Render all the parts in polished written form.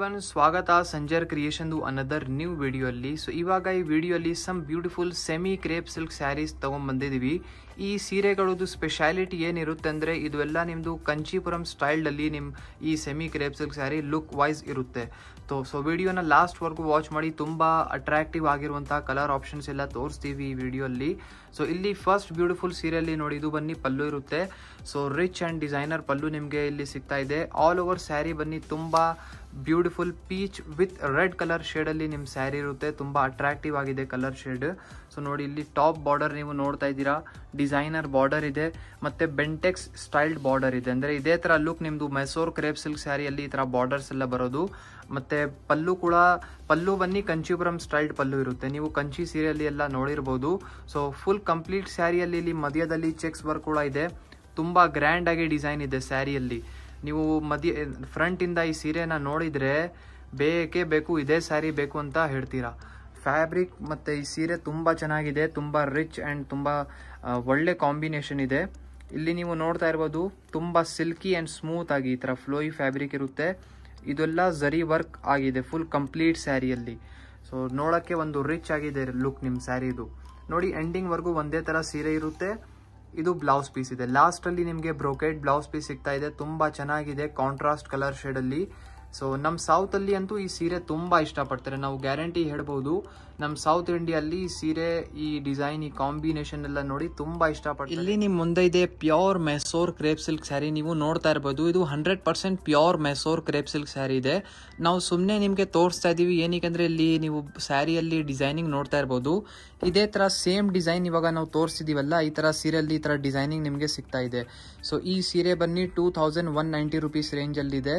Everyone, ಸ್ವಾಗತ Sanjar creation another new video ಅಲ್ಲಿ. ಸೊ ಇವಾಗ ಈ ವಿಡಿಯೋ ಅಲ್ಲಿ some beautiful semi crepe silk saris ತಗೊಂಡ್ಬಂದಿದ್ದೀವಿ. ಈ ಸೀರೆಗಳದ್ದು ಸ್ಪೆಷಾಲಿಟಿ ಏನಿರುತ್ತೆ ಅಂದರೆ ಇದೆಲ್ಲ ನಿಮ್ಮದು ಕಂಚೀಪುರಂ ಸ್ಟೈಲ್ನಲ್ಲಿ ನಿಮ್ಮ ಈ semi crepe silk sari look wise ಇರುತ್ತೆ. ಸೊ ವಿಡಿಯೋನ ಲಾಸ್ಟ್ವರೆಗೂ ವಾಚ್ ಮಾಡಿ. ತುಂಬ ಅಟ್ರಾಕ್ಟಿವ್ ಆಗಿರುವಂಥ ಕಲರ್ ಆಪ್ಷನ್ಸ್ ಎಲ್ಲ ತೋರಿಸ್ತೀವಿ ಈ ವಿಡಿಯೋಲ್ಲಿ. ಸೊ ಇಲ್ಲಿ ಫಸ್ಟ್ ಬ್ಯೂಟಿಫುಲ್ ಸೀರೆಯಲ್ಲಿ ನೋಡಿ, ಇದು ಬನ್ನಿ ಪಲ್ಲು ಇರುತ್ತೆ. So rich and designer pallu ನಿಮಗೆ ಇಲ್ಲಿ ಸಿಗ್ತಾ ಇದೆ. ಆಲ್ ಓವರ್ ಸ್ಯಾರಿ ಬನ್ನಿ ತುಂಬ beautiful peach with red colour ಶೇಡಲ್ಲಿ ನಿಮ್ಮ ಸ್ಯಾರಿ ಇರುತ್ತೆ. ತುಂಬ ಅಟ್ರಾಕ್ಟಿವ್ ಆಗಿದೆ ಕಲರ್ ಶೇಡ್. ಸೊ ನೋಡಿ, ಇಲ್ಲಿ ಟಾಪ್ ಬಾರ್ಡರ್ ನೀವು ನೋಡ್ತಾ ಇದ್ದೀರಾ, ಡಿಸೈನರ್ ಬಾರ್ಡರ್ ಇದೆ ಮತ್ತು ಬೆಂಟೆಕ್ಸ್ ಸ್ಟೈಲ್ಡ್ ಬಾರ್ಡರ್ ಇದೆ. ಅಂದರೆ ಇದೇ ಥರ ಲುಕ್ ನಿಮ್ಮದು ಮೈಸೂರು ಕ್ರೇಪ್ ಸಿಲ್ಕ್ ಸ್ಯಾರಿಯಲ್ಲಿ ಈ ಥರ ಬಾರ್ಡರ್ಸ್ ಎಲ್ಲ ಬರೋದು. ಮತ್ತು ಪಲ್ಲು ಬನ್ನಿ ಕಂಚೀಪುರಂ ಸ್ಟೈಲ್ಡ್ ಪಲ್ಲು ಇರುತ್ತೆ. ನೀವು ಕಂಚಿ ಸೀರೆಯಲ್ಲಿ ಎಲ್ಲ ನೋಡಿರ್ಬೋದು. ಸೊ ಫುಲ್ ಕಂಪ್ಲೀಟ್ ಸ್ಯಾರಿಯಲ್ಲಿ ಇಲ್ಲಿ ಮಧ್ಯದಲ್ಲಿ ಚೆಕ್ಸ್ ವರ್ಕ್ ಕೂಡ ಇದೆ. ತುಂಬ ಗ್ರ್ಯಾಂಡ್ ಆಗಿ ಡಿಸೈನ್ ಇದೆ ಸ್ಯಾರಿಯಲ್ಲಿ. ನೀವು ಫ್ರಂಟಿಂದ ಈ ಸೀರೆನ ನೋಡಿದರೆ ಬೇಕೇ ಬೇಕು, ಇದೇ ಸ್ಯಾರಿ ಬೇಕು ಅಂತ ಹೇಳ್ತೀರಾ. ಫ್ಯಾಬ್ರಿಕ್ ಮತ್ತು ಈ ಸೀರೆ ತುಂಬ ಚೆನ್ನಾಗಿದೆ, ತುಂಬ ರಿಚ್ ಆ್ಯಂಡ್ ತುಂಬ ಒಳ್ಳೆ ಕಾಂಬಿನೇಷನ್ ಇದೆ. ಇಲ್ಲಿ ನೀವು ನೋಡ್ತಾ ಇರ್ಬೋದು, ತುಂಬ ಸಿಲ್ಕಿ ಆ್ಯಂಡ್ ಸ್ಮೂತ್ ಆಗಿ ಈ ಥರ ಫ್ಲೋಯಿ ಫ್ಯಾಬ್ರಿಕ್ ಇರುತ್ತೆ. ಇದೆಲ್ಲ ಝರಿ ವರ್ಕ್ ಆಗಿದೆ ಫುಲ್ ಕಂಪ್ಲೀಟ್ ಸ್ಯಾರಿಯಲ್ಲಿ. ಸೊ ನೋಡೋಕ್ಕೆ ಒಂದು ರಿಚ್ ಆಗಿದೆ ಲುಕ್ ನಿಮ್ಮ ಸ್ಯಾರಿದು. ನೋಡಿ, ಎಂಡಿಂಗ್ವರೆಗೂ ಒಂದೇ ಥರ ಸೀರೆ ಇರುತ್ತೆ. ಇದು ಬ್ಲೌಸ್ ಪೀಸ್ ಇದೆ. ಲಾಸ್ಟಲ್ಲಿ ನಿಮಗೆ ಬ್ರೋಕೆಡ್ ಬ್ಲೌಸ್ ಪೀಸ್ ಸಿಗ್ತಾ ಇದೆ. ತುಂಬ ಚೆನ್ನಾಗಿದೆ ಕಾಂಟ್ರಾಸ್ಟ್ ಕಲರ್ ಶೇಡಲ್ಲಿ. ಸೊ ನಮ್ಮ ಸೌತಲ್ಲಿ ಅಂತೂ ಈ ಸೀರೆ ತುಂಬ ಇಷ್ಟಪಡ್ತಾರೆ. ನಾವು ಗ್ಯಾರಂಟಿ ಹೇಳ್ಬೋದು, ನಮ್ಮ ಸೌತ್ ಇಂಡಿಯಲ್ಲಿ ಈ ಸೀರೆ, ಈ ಡಿಸೈನ್, ಈ ಕಾಂಬಿನೇಷನ್ ಎಲ್ಲ ನೋಡಿ ತುಂಬ ಇಷ್ಟಪಡ್ತಾರೆ. ಇಲ್ಲಿ ನಿಮ್ಮ ಮುಂದೆ ಇದೆ pure Mysore crepe silk sari. ನೀವು ನೋಡ್ತಾ ಇರ್ಬೋದು, ಇದು 100% pure Mysore crepe silk sari ಇದೆ. ನಾವು ಸುಮ್ಮನೆ ನಿಮಗೆ ತೋರಿಸ್ತಾ ಇದ್ದೀವಿ, ಏನಕ್ಕೆ ಇಲ್ಲಿ ನೀವು ಸ್ಯಾರಿಯಲ್ಲಿ ಡಿಸೈನಿಂಗ್ ನೋಡ್ತಾ ಇರ್ಬೋದು. ಇದೇ ಥರ ಸೇಮ್ ಡಿಸೈನ್ ಇವಾಗ ನಾವು ತೋರಿಸಿದೀವಲ್ಲ, ಈ ಥರ ಸೀರೆಯಲ್ಲಿ ಈ ಥರ ಡಿಸೈನಿಂಗ್ ನಿಮಗೆ ಸಿಗ್ತಾ ಇದೆ. ಸೊ ಈ ಸೀರೆ ಬನ್ನಿ 2190 rupees ರೇಂಜಲ್ಲಿದೆ.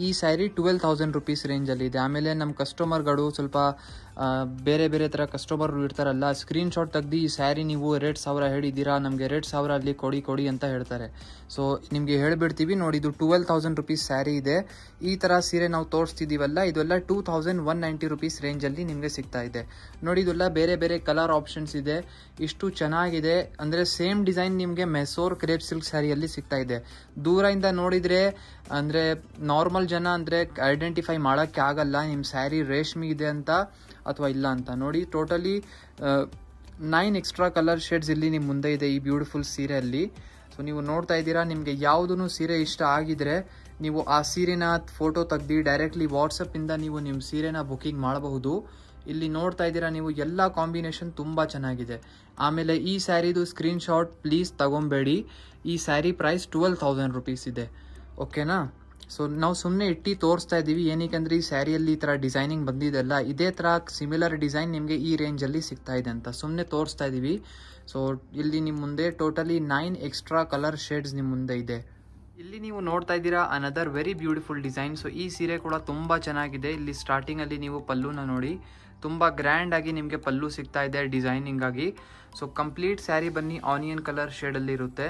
ಈ ಸ್ಯಾರಿ 12,000 rupees ರೇಂಜಲ್ಲಿ ಇದೆ. ಆಮೇಲೆ ನಮ್ಮ ಕಸ್ಟಮರ್ಗಳು ಸ್ವಲ್ಪ ಬೇರೆ ಬೇರೆ ಥರ ಕಸ್ಟಮರ್ ಇರ್ತಾರಲ್ಲ, ಸ್ಕ್ರೀನ್ಶಾಟ್ ತೆಗ್ದು ಈ ಸ್ಯಾರಿ ನೀವು 2,000 ಹೇಳಿದ್ದೀರಾ, ನಮಗೆ 2,000 ಅಲ್ಲಿ ಕೊಡಿ ಅಂತ ಹೇಳ್ತಾರೆ. ಸೊ ನಿಮಗೆ ಹೇಳಿಬಿಡ್ತೀವಿ ನೋಡಿ, ಇದು 12,000 rupees ಸ್ಯಾರಿ ಇದೆ. ಈ ಥರ ಸೀರೆ ನಾವು ತೋರಿಸ್ತಿದ್ದೀವಲ್ಲ, ಇದೆಲ್ಲ 2190 rupees ರೇಂಜಲ್ಲಿ ನಿಮಗೆ ಸಿಗ್ತಾ ಇದೆ. ನೋಡಿ, ಇದೆಲ್ಲ ಬೇರೆ ಬೇರೆ ಕಲರ್ ಆಪ್ಷನ್ಸ್ ಇದೆ. ಇಷ್ಟು ಚೆನ್ನಾಗಿದೆ ಅಂದರೆ ಸೇಮ್ ಡಿಸೈನ್ ನಿಮಗೆ ಮೈಸೂರು ಕ್ರೇಪ್ ಸಿಲ್ಕ್ ಸ್ಯಾರಿಯಲ್ಲಿ ಸಿಗ್ತಾ ಇದೆ. ದೂರದಿಂದ ನೋಡಿದರೆ ಅಂದರೆ ನಾರ್ಮಲ್ ಜನ ಅಂದರೆ ಐಡೆಂಟಿಫೈ ಮಾಡೋಕ್ಕೆ ಆಗಲ್ಲ ನಿಮ್ಮ ಸ್ಯಾರಿ ರೇಷ್ಮೆ ಇದೆ ಅಂತ ಅಥವಾ ಇಲ್ಲ ಅಂತ. ನೋಡಿ, ಟೋಟಲಿ 9 ಎಕ್ಸ್ಟ್ರಾ ಕಲರ್ ಶೇಡ್ಸ್ ಇಲ್ಲಿ ನಿಮ್ಮ ಮುಂದೆ ಇದೆ ಈ ಬ್ಯೂಟಿಫುಲ್ ಸೀರೆಯಲ್ಲಿ. ಸೊ ನೀವು ನೋಡ್ತಾ ಇದ್ದೀರಾ, ನಿಮಗೆ ಯಾವುದೂ ಸೀರೆ ಇಷ್ಟ ಆಗಿದ್ರೆ ನೀವು ಆ ಸೀರೆನ ಫೋಟೋ ತೆಗ್ದು ಡೈರೆಕ್ಟ್ಲಿ ವಾಟ್ಸಪ್ಪಿಂದ ನೀವು ನಿಮ್ಮ ಸೀರೆನ ಬುಕ್ಕಿಂಗ್ ಮಾಡಬಹುದು. ಇಲ್ಲಿ ನೋಡ್ತಾ ಇದ್ದೀರಾ ನೀವು, ಎಲ್ಲ ಕಾಂಬಿನೇಷನ್ ತುಂಬ ಚೆನ್ನಾಗಿದೆ. ಆಮೇಲೆ ಈ ಸ್ಯಾರಿದು ಸ್ಕ್ರೀನ್ಶಾಟ್ ಪ್ಲೀಸ್ ತಗೊಬೇಡಿ. ಈ ಸ್ಯಾರಿ ಪ್ರೈಸ್ 12,000 rupees ಇದೆ, ಓಕೆನಾ? ಸೊ ನಾವು ಸುಮ್ಮನೆ ಇಟ್ಟು ತೋರಿಸ್ತಾ ಇದ್ದೀವಿ, ಏನಕ್ಕೆ ಈ ಸ್ಯಾರಿಯಲ್ಲಿ ಈ ಥರ ಡಿಸೈನಿಂಗ್ ಬಂದಿದೆಲ್ಲ, ಇದೇ ಥರ ಸಿಮಿಲರ್ ಡಿಸೈನ್ ನಿಮಗೆ ಈ ರೇಂಜಲ್ಲಿ ಸಿಗ್ತಾ ಇದೆ ಅಂತ ಸುಮ್ಮನೆ ತೋರಿಸ್ತಾ ಇದ್ದೀವಿ. ಸೊ ಇಲ್ಲಿ ನಿಮ್ಮ ಮುಂದೆ ಟೋಟಲಿ 9 ಎಕ್ಸ್ಟ್ರಾ ಕಲರ್ ಶೇಡ್ಸ್ ನಿಮ್ಮ ಮುಂದೆ ಇದೆ. ಇಲ್ಲಿ ನೀವು ನೋಡ್ತಾ ಇದ್ದೀರಾ another very beautiful design. So ಈ ಸೀರೆ ಕೂಡ ತುಂಬ ಚೆನ್ನಾಗಿದೆ. ಇಲ್ಲಿ ಸ್ಟಾರ್ಟಿಂಗಲ್ಲಿ ನೀವು ಪಲ್ಲುನ ನೋಡಿ, ತುಂಬ ಗ್ರ್ಯಾಂಡ್ ಆಗಿ ನಿಮಗೆ ಪಲ್ಲು ಸಿಗ್ತಾ ಇದೆ ಡಿಸೈನಿಂಗ್ ಆಗಿ. ಸೊ ಕಂಪ್ಲೀಟ್ ಸ್ಯಾರಿ ಬನ್ನಿ ಆನಿಯನ್ ಕಲರ್ ಶೇಡಲ್ಲಿ ಇರುತ್ತೆ.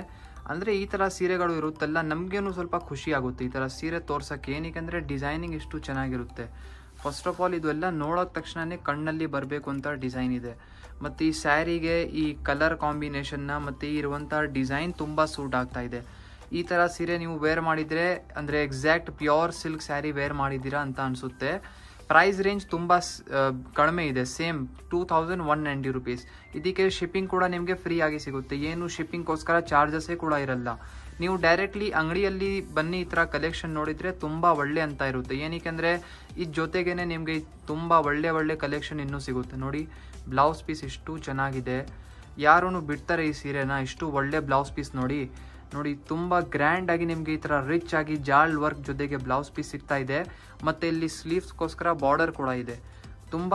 ಅಂದರೆ ಈ ಥರ ಸೀರೆಗಳು ಇರುತ್ತಲ್ಲ, ನಮಗೇನು ಸ್ವಲ್ಪ ಖುಷಿ ಆಗುತ್ತೆ ಈ ಥರ ಸೀರೆ ತೋರ್ಸೋಕ್ಕೆ. ಏನಕ್ಕೆ ಡಿಸೈನಿಂಗ್ ಎಷ್ಟು ಚೆನ್ನಾಗಿರುತ್ತೆ. ಫಸ್ಟ್ ಆಫ್ ಆಲ್ ಇದೆಲ್ಲ ನೋಡೋಕೆ ತಕ್ಷಣವೇ ಕಣ್ಣಲ್ಲಿ ಬರಬೇಕು ಅಂತ ಡಿಸೈನ್ ಇದೆ. ಮತ್ತು ಈ ಸ್ಯಾರಿಗೆ ಈ ಕಲರ್ ಕಾಂಬಿನೇಷನ್ನ ಮತ್ತು ಇರುವಂಥ ಡಿಸೈನ್ ತುಂಬ ಸೂಟ್ ಆಗ್ತಾ ಇದೆ. ಈ ಥರ ಸೀರೆ ನೀವು ವೇರ್ ಮಾಡಿದರೆ ಅಂದರೆ exact pure silk sari wear ಮಾಡಿದ್ದೀರಾ ಅಂತ ಅನಿಸುತ್ತೆ. ಪ್ರೈಸ್ ರೇಂಜ್ ತುಂಬ ಕಡಿಮೆ ಇದೆ, ಸೇಮ್ 2190 rupees. ಇದಕ್ಕೆ ಶಿಪ್ಪಿಂಗ್ ಕೂಡ ನಿಮಗೆ ಫ್ರೀ ಆಗಿ ಸಿಗುತ್ತೆ. ಏನು ಶಿಪ್ಪಿಂಗ್ಗೋಸ್ಕರ ಚಾರ್ಜಸ್ಸೇ ಕೂಡ ಇರಲ್ಲ. ನೀವು ಡೈರೆಕ್ಟ್ಲಿ ಅಂಗಡಿಯಲ್ಲಿ ಬನ್ನಿ, ಈ ಥರ ಕಲೆಕ್ಷನ್ ನೋಡಿದರೆ ತುಂಬ ಒಳ್ಳೆ ಅಂತ ಇರುತ್ತೆ. ಏನಕ್ಕೆ ಇದ್ರ ಜೊತೆಗೇ ನಿಮಗೆ ತುಂಬ ಒಳ್ಳೆ ಕಲೆಕ್ಷನ್ ಇನ್ನೂ ಸಿಗುತ್ತೆ. ನೋಡಿ, ಬ್ಲೌಸ್ ಪೀಸ್ ಎಷ್ಟು ಚೆನ್ನಾಗಿದೆ, ಯಾರೂ ಬಿಡ್ತಾರೆ ಈ ಸೀರೆನ. ಇಷ್ಟು ಒಳ್ಳೆ ಬ್ಲೌಸ್ ಪೀಸ್ ನೋಡಿ. ತುಂಬ ಗ್ರ್ಯಾಂಡ್ ಆಗಿ ನಿಮಗೆ ಈ ಥರ ರಿಚ್ ಆಗಿ ಜಾಲ್ ವರ್ಕ್ ಜೊತೆಗೆ ಬ್ಲೌಸ್ ಪೀಸ್ ಸಿಗ್ತಾ ಇದೆ. ಮತ್ತು ಇಲ್ಲಿ ಸ್ಲೀವ್ಸ್ಗೋಸ್ಕರ ಬಾರ್ಡರ್ ಕೂಡ ಇದೆ. ತುಂಬ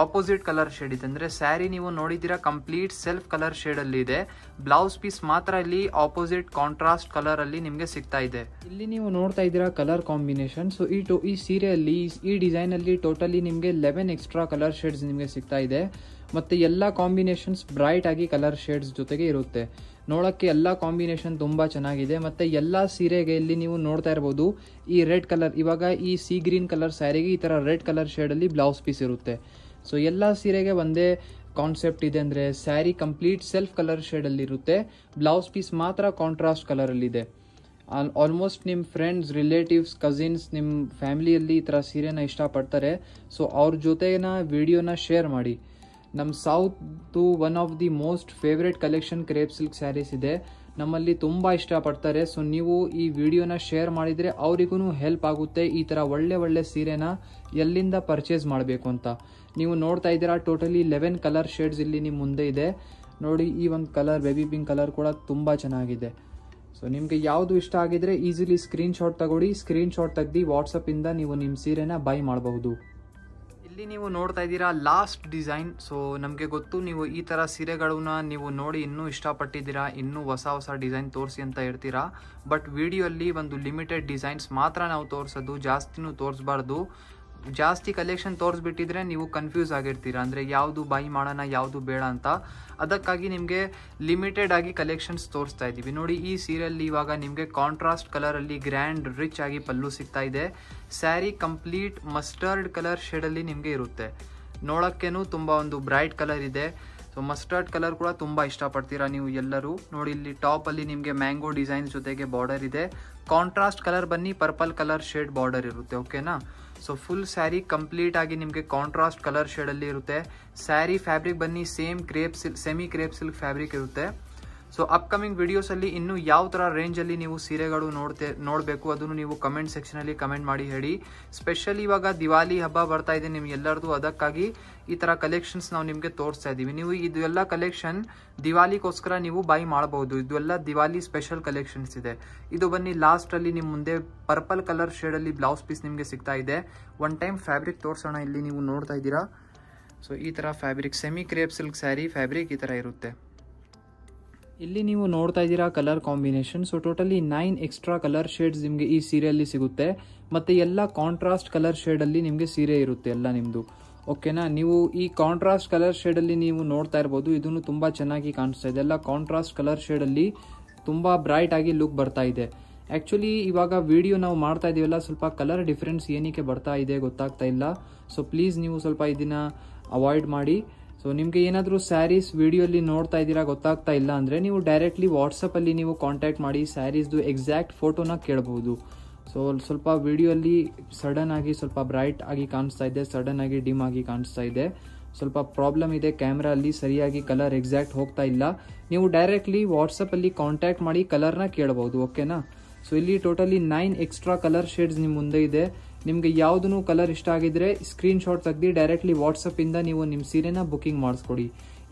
ಆಪೋಸಿಟ್ ಕಲರ್ ಶೇಡ್ ಇದೆ. ಅಂದರೆ ಸ್ಯಾರಿ ನೀವು ನೋಡಿದ್ದೀರಾ ಕಂಪ್ಲೀಟ್ ಸೆಲ್ಫ್ ಕಲರ್ ಶೇಡಲ್ಲಿ ಇದೆ. ಬ್ಲೌಸ್ ಪೀಸ್ ಮಾತ್ರ ಇಲ್ಲಿ ಆಪೋಸಿಟ್ ಕಾಂಟ್ರಾಸ್ಟ್ ಕಲರಲ್ಲಿ ನಿಮಗೆ ಸಿಗ್ತಾ ಇದೆ. ಇಲ್ಲಿ ನೀವು ನೋಡ್ತಾ ಇದ್ದೀರಾ ಕಲರ್ ಕಾಂಬಿನೇಷನ್. ಸೊ ಈ ಸೀರೆಯಲ್ಲಿ ಈ ಡಿಸೈನಲ್ಲಿ ಟೋಟಲಿ ನಿಮಗೆ 11 ಎಕ್ಸ್ಟ್ರಾ ಕಲರ್ ಶೇಡ್ಸ್ ನಿಮಗೆ ಸಿಗ್ತಾ ಇದೆ. ಮತ್ತು ಎಲ್ಲ ಕಾಂಬಿನೇಷನ್ಸ್ ಬ್ರೈಟ್ ಆಗಿ ಕಲರ್ ಶೇಡ್ಸ್ ಜೊತೆಗೆ ಇರುತ್ತೆ. ನೋಡೋಕ್ಕೆ ಎಲ್ಲ ಕಾಂಬಿನೇಷನ್ ತುಂಬ ಚೆನ್ನಾಗಿದೆ. ಮತ್ತು ಎಲ್ಲ ಸೀರೆಗೆ ಇಲ್ಲಿ ನೀವು ನೋಡ್ತಾ ಇರ್ಬೋದು, ಈ ರೆಡ್ ಕಲರ್, ಇವಾಗ ಈ ಸಿ ಗ್ರೀನ್ ಕಲರ್ ಸ್ಯಾರಿಗೆ ಈ ಥರ ರೆಡ್ ಕಲರ್ ಶೇಡಲ್ಲಿ ಬ್ಲೌಸ್ ಪೀಸ್ ಇರುತ್ತೆ. ಸೊ ಎಲ್ಲ ಸೀರೆಗೆ ಒಂದೇ ಕಾನ್ಸೆಪ್ಟ್ ಇದೆ, ಅಂದರೆ ಸ್ಯಾರಿ ಕಂಪ್ಲೀಟ್ ಸೆಲ್ಫ್ ಕಲರ್ ಶೇಡಲ್ಲಿ ಇರುತ್ತೆ, ಬ್ಲೌಸ್ ಪೀಸ್ ಮಾತ್ರ ಕಾಂಟ್ರಾಸ್ಟ್ ಕಲರಲ್ಲಿದೆ. ಆಲ್ಮೋಸ್ಟ್ ನಿಮ್ಮ ಫ್ರೆಂಡ್ಸ್, ರಿಲೇಟಿವ್ಸ್, ಕಸಿನ್ಸ್, ನಿಮ್ಮ ಫ್ಯಾಮಿಲಿಯಲ್ಲಿ ಈ ಥರ ಸೀರೆನ ಇಷ್ಟಪಡ್ತಾರೆ. ಸೊ ಅವ್ರ ಜೊತೆನ ವಿಡಿಯೋನ ಶೇರ್ ಮಾಡಿ. ನಮ್ಮ south one of the most favourite collection crepe silk sarees ಇದೆ, ನಮ್ಮಲ್ಲಿ ತುಂಬ ಇಷ್ಟಪಡ್ತಾರೆ. ಸೊ ನೀವು ಈ ವಿಡಿಯೋನ ಶೇರ್ ಮಾಡಿದರೆ ಅವರಿಗೂ ಹೆಲ್ಪ್ ಆಗುತ್ತೆ ಈ ಥರ ಒಳ್ಳೆ ಸೀರೆನ ಎಲ್ಲಿಂದ ಪರ್ಚೇಸ್ ಮಾಡಬೇಕು ಅಂತ. ನೀವು ನೋಡ್ತಾ ಇದ್ದೀರಾ ಟೋಟಲಿ 11 ಕಲರ್ ಶೇಡ್ಸ್ ಇಲ್ಲಿ ನಿಮ್ಮ ಮುಂದೆ ಇದೆ ನೋಡಿ. ಈ ಒಂದು ಕಲರ್ ಬೇಬಿ ಪಿಂಕ್ ಕಲರ್ ಕೂಡ ತುಂಬ ಚೆನ್ನಾಗಿದೆ. ಸೊ ನಿಮಗೆ ಯಾವುದು ಇಷ್ಟ ಆಗಿದ್ರೆ ಈಸಿಲಿ ಸ್ಕ್ರೀನ್ಶಾಟ್ ತಗೊಳ್ಳಿ. ಸ್ಕ್ರೀನ್ಶಾಟ್ ತೆಗೆದು ವಾಟ್ಸಪ್ಪಿಂದ ನೀವು ನಿಮ್ಮ ಸೀರೆನ ಬೈ ಮಾಡಬಹುದು. ಇಲ್ಲಿ ನೀವು ನೋಡ್ತಾ ಇದ್ದೀರಾ ಲಾಸ್ಟ್ ಡಿಸೈನ್. ಸೊ ನಮಗೆ ಗೊತ್ತು ನೀವು ಈ ಥರ ಸೀರೆಗಳನ್ನ ನೀವು ನೋಡಿ ಇನ್ನೂ ಇಷ್ಟಪಟ್ಟಿದ್ದೀರಾ, ಇನ್ನೂ ಹೊಸ ಡಿಸೈನ್ ತೋರಿಸಿ ಅಂತ ಹೇಳ್ತೀರಾ. ಬಟ್ ವಿಡಿಯೋಲ್ಲಿ ಒಂದು ಲಿಮಿಟೆಡ್ ಡಿಸೈನ್ಸ್ ಮಾತ್ರ ನಾವು ತೋರಿಸೋದು, ಜಾಸ್ತಿನೂ ತೋರಿಸ್ಬಾರ್ದು. ಜಾಸ್ತಿ ಕಲೆಕ್ಷನ್ ತೋರಿಸ್ಬಿಟ್ಟಿದ್ರೆ ನೀವು ಕನ್ಫ್ಯೂಸ್ ಆಗಿರ್ತೀರಾ, ಅಂದರೆ ಯಾವುದು ಬೈ ಮಾಡೋಣ ಯಾವುದು ಬೇಡ ಅಂತ. ಅದಕ್ಕಾಗಿ ನಿಮಗೆ ಲಿಮಿಟೆಡ್ ಆಗಿ ಕಲೆಕ್ಷನ್ಸ್ ತೋರಿಸ್ತಾ ಇದ್ದೀವಿ ನೋಡಿ. ಈ ಸೀರೆಯಲ್ಲಿ ಇವಾಗ ನಿಮಗೆ ಕಾಂಟ್ರಾಸ್ಟ್ ಕಲರಲ್ಲಿ ಗ್ರ್ಯಾಂಡ್ ರಿಚ್ ಆಗಿ ಪಲ್ಲು ಸಿಗ್ತಾ ಇದೆ. ಸ್ಯಾರಿ ಕಂಪ್ಲೀಟ್ ಮಸ್ಟರ್ಡ್ ಕಲರ್ ಶೇಡಲ್ಲಿ ನಿಮಗೆ ಇರುತ್ತೆ. ನೋಡೋಕ್ಕೇನು ತುಂಬ ಒಂದು ಬ್ರೈಟ್ ಕಲರ್ ಇದೆ. ಸೊ ಮಸ್ಟರ್ಡ್ ಕಲರ್ ಕೂಡ ತುಂಬ ಇಷ್ಟಪಡ್ತೀರಾ ನೀವು ಎಲ್ಲರೂ ನೋಡಿ. ಇಲ್ಲಿ ಟಾಪಲ್ಲಿ ನಿಮಗೆ ಮ್ಯಾಂಗೋ ಡಿಸೈನ್ ಜೊತೆಗೆ ಬಾರ್ಡರ್ ಇದೆ. ಕಾಂಟ್ರಾಸ್ಟ್ ಕಲರ್ ಬನ್ನಿ ಪರ್ಪಲ್ ಕಲರ್ ಶೇಡ್ ಬಾರ್ಡರ್ ಇರುತ್ತೆ, ಓಕೆನಾ. ಸೊ ಫುಲ್ ಸ್ಯಾರಿ ಕಂಪ್ಲೀಟ್ ಆಗಿ ನಿಮಗೆ ಕಾಂಟ್ರಾಸ್ಟ್ ಕಲರ್ ಶೇಡಲ್ಲಿ ಇರುತ್ತೆ. ಸ್ಯಾರಿ ಫ್ಯಾಬ್ರಿಕ್ ಬನ್ನಿ same semi crepe silk fabric ಇರುತ್ತೆ. ಸೊ ಅಪ್ಕಮಿಂಗ್ ವಿಡಿಯೋಸಲ್ಲಿ ಇನ್ನೂ ಯಾವ ಥರ ರೇಂಜಲ್ಲಿ ನೀವು ಸೀರೆಗಳು ನೋಡಬೇಕು ಅದನ್ನು ನೀವು ಕಮೆಂಟ್ ಸೆಕ್ಷನಲ್ಲಿ ಕಮೆಂಟ್ ಮಾಡಿ ಹೇಳಿ. ಸ್ಪೆಷಲಿ ಇವಾಗ ದಿವಾಲಿ ಹಬ್ಬ ಬರ್ತಾ ಇದೆ ನಿಮ್ಗೆಲ್ಲರದು, ಅದಕ್ಕಾಗಿ ಈ ಥರ ಕಲೆಕ್ಷನ್ಸ್ ನಾವು ನಿಮಗೆ ತೋರಿಸ್ತಾ ಇದ್ದೀವಿ. ನೀವು ಇದೆಲ್ಲ ಕಲೆಕ್ಷನ್ ದಿವಾಲಿಗೋಸ್ಕರ ನೀವು ಬೈ ಮಾಡಬಹುದು. ಇದೆಲ್ಲ ದಿವಾಲಿ ಸ್ಪೆಷಲ್ ಕಲೆಕ್ಷನ್ಸ್ ಇದೆ. ಇದು ಬನ್ನಿ ಲಾಸ್ಟಲ್ಲಿ ನಿಮ್ಮ ಮುಂದೆ ಪರ್ಪಲ್ ಕಲರ್ ಶೇಡಲ್ಲಿ ಬ್ಲೌಸ್ ಪೀಸ್ ನಿಮಗೆ ಸಿಗ್ತಾ ಇದೆ. ಒನ್ ಟೈಮ್ ಫ್ಯಾಬ್ರಿಕ್ ತೋರಿಸೋಣ. ಇಲ್ಲಿ ನೀವು ನೋಡ್ತಾ ಇದ್ದೀರಾ. ಸೊ ಈ ಥರ fabric semi crepe silk sari fabric ಈ ಥರ ಇರುತ್ತೆ. ಇಲ್ಲಿ ನೀವು ನೋಡ್ತಾ ಇದ್ದೀರಾ colour combination. So totally 9 extra colour shades ನಿಮಗೆ ಈ ಸೀರೆಯಲ್ಲಿ ಸಿಗುತ್ತೆ. ಮತ್ತು ಎಲ್ಲ ಕಾಂಟ್ರಾಸ್ಟ್ ಕಲರ್ ಶೇಡಲ್ಲಿ ನಿಮಗೆ ಸೀರೆ ಇರುತ್ತೆ ಎಲ್ಲ ನಿಮ್ಮದು, ಓಕೆನಾ. ನೀವು ಈ ಕಾಂಟ್ರಾಸ್ಟ್ ಕಲರ್ ಶೇಡಲ್ಲಿ ನೀವು ನೋಡ್ತಾ ಇರ್ಬೋದು, ಇದನ್ನು ತುಂಬ ಚೆನ್ನಾಗಿ ಕಾಣಿಸ್ತಾ ಇದೆ. ಎಲ್ಲ ಕಾಂಟ್ರಾಸ್ಟ್ ಕಲರ್ ಶೇಡಲ್ಲಿ ತುಂಬ ಬ್ರೈಟ್ ಆಗಿ ಲುಕ್ ಬರ್ತಾ ಇದೆ. ಆ್ಯಕ್ಚುಲಿ ಇವಾಗ ವಿಡಿಯೋ ನಾವು ಮಾಡ್ತಾ ಇದೀವಲ್ಲ, ಸ್ವಲ್ಪ ಕಲರ್ ಡಿಫ್ರೆನ್ಸ್ ಏನಕ್ಕೆ ಬರ್ತಾ ಇದೆ ಗೊತ್ತಾಗ್ತಾ ಇಲ್ಲ. ಸೊ ಪ್ಲೀಸ್ ನೀವು ಸ್ವಲ್ಪ ಇದನ್ನು ಅವಾಯ್ಡ್ ಮಾಡಿ. ಸೊ ನಿಮಗೆ ಏನಾದರೂ ಸ್ಯಾರೀಸ್ ವಿಡಿಯೋಲಿ ನೋಡ್ತಾ ಇದ್ದೀರಾ ಗೊತ್ತಾಗ್ತಾ ಇಲ್ಲ ಅಂದರೆ ನೀವು ಡೈರೆಕ್ಟ್ಲಿ ವಾಟ್ಸಪ್ಪಲ್ಲಿ ನೀವು ಕಾಂಟ್ಯಾಕ್ಟ್ ಮಾಡಿ ಸ್ಯಾರೀಸ್ದು ಎಕ್ಸಾಕ್ಟ್ ಫೋಟೋನ ಕೇಳಬಹುದು. ಸೊ ಸ್ವಲ್ಪ ವಿಡಿಯೋಲಿ ಸಡನ್ ಆಗಿ ಸ್ವಲ್ಪ ಬ್ರೈಟ್ ಆಗಿ ಕಾಣಿಸ್ತಾ ಇದೆ, ಸಡನ್ ಆಗಿ ಡಿಮ್ ಆಗಿ ಕಾಣಿಸ್ತಾ ಇದೆ. ಸ್ವಲ್ಪ ಪ್ರಾಬ್ಲಮ್ ಇದೆ ಕ್ಯಾಮ್ರಾ ಅಲ್ಲಿ, ಸರಿಯಾಗಿ ಕಲರ್ ಎಕ್ಸಾಕ್ಟ್ ಹೋಗ್ತಾ ಇಲ್ಲ. ನೀವು ಡೈರೆಕ್ಟ್ಲಿ ವಾಟ್ಸಪ್ಪಲ್ಲಿ ಕಾಂಟ್ಯಾಕ್ಟ್ ಮಾಡಿ ಕಲರ್ನ ಕೇಳಬಹುದು, ಓಕೆನಾ. ಸೊ ಇಲ್ಲಿ ಟೋಟಲಿ 9 ಎಕ್ಸ್ಟ್ರಾ ಕಲರ್ ಶೇಡ್ಸ್ ನಿಮ್ಮ ಮುಂದೆ ಇದೆ. ನಿಮಗೆ ಯಾವುದೂ ಕಲರ್ ಇಷ್ಟ ಆಗಿದ್ರೆ ಸ್ಕ್ರೀನ್ಶಾಟ್ ತೆಗೆದು ಡೈರೆಕ್ಟ್ಲಿ ವಾಟ್ಸಪ್ಪಿಂದ ನೀವು ನಿಮ್ಮ ಸೀರೆನ ಬುಕಿಂಗ್ ಮಾಡಿಸ್ಕೊಡಿ.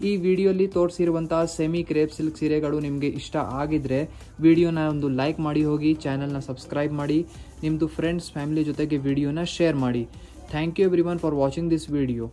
ಈ ವಿಡಿಯೋಲಿ ತೋರಿಸಿರುವಂತಹ ಸೆಮಿ ಕ್ರೇಪ್ ಸಿಲ್ಕ್ ಸೀರೆಗಳು ನಿಮಗೆ ಇಷ್ಟ ಆಗಿದ್ರೆ ವಿಡಿಯೋನ ಒಂದು ಲೈಕ್ ಮಾಡಿ ಹೋಗಿ, ಚಾನಲ್ನ ಸಬ್ಸ್ಕ್ರೈಬ್ ಮಾಡಿ, ನಿಮ್ಮದು ಫ್ರೆಂಡ್ಸ್ ಫ್ಯಾಮಿಲಿ ಜೊತೆಗೆ ವಿಡಿಯೋನ ಶೇರ್ ಮಾಡಿ. Thank you everyone for watching this video.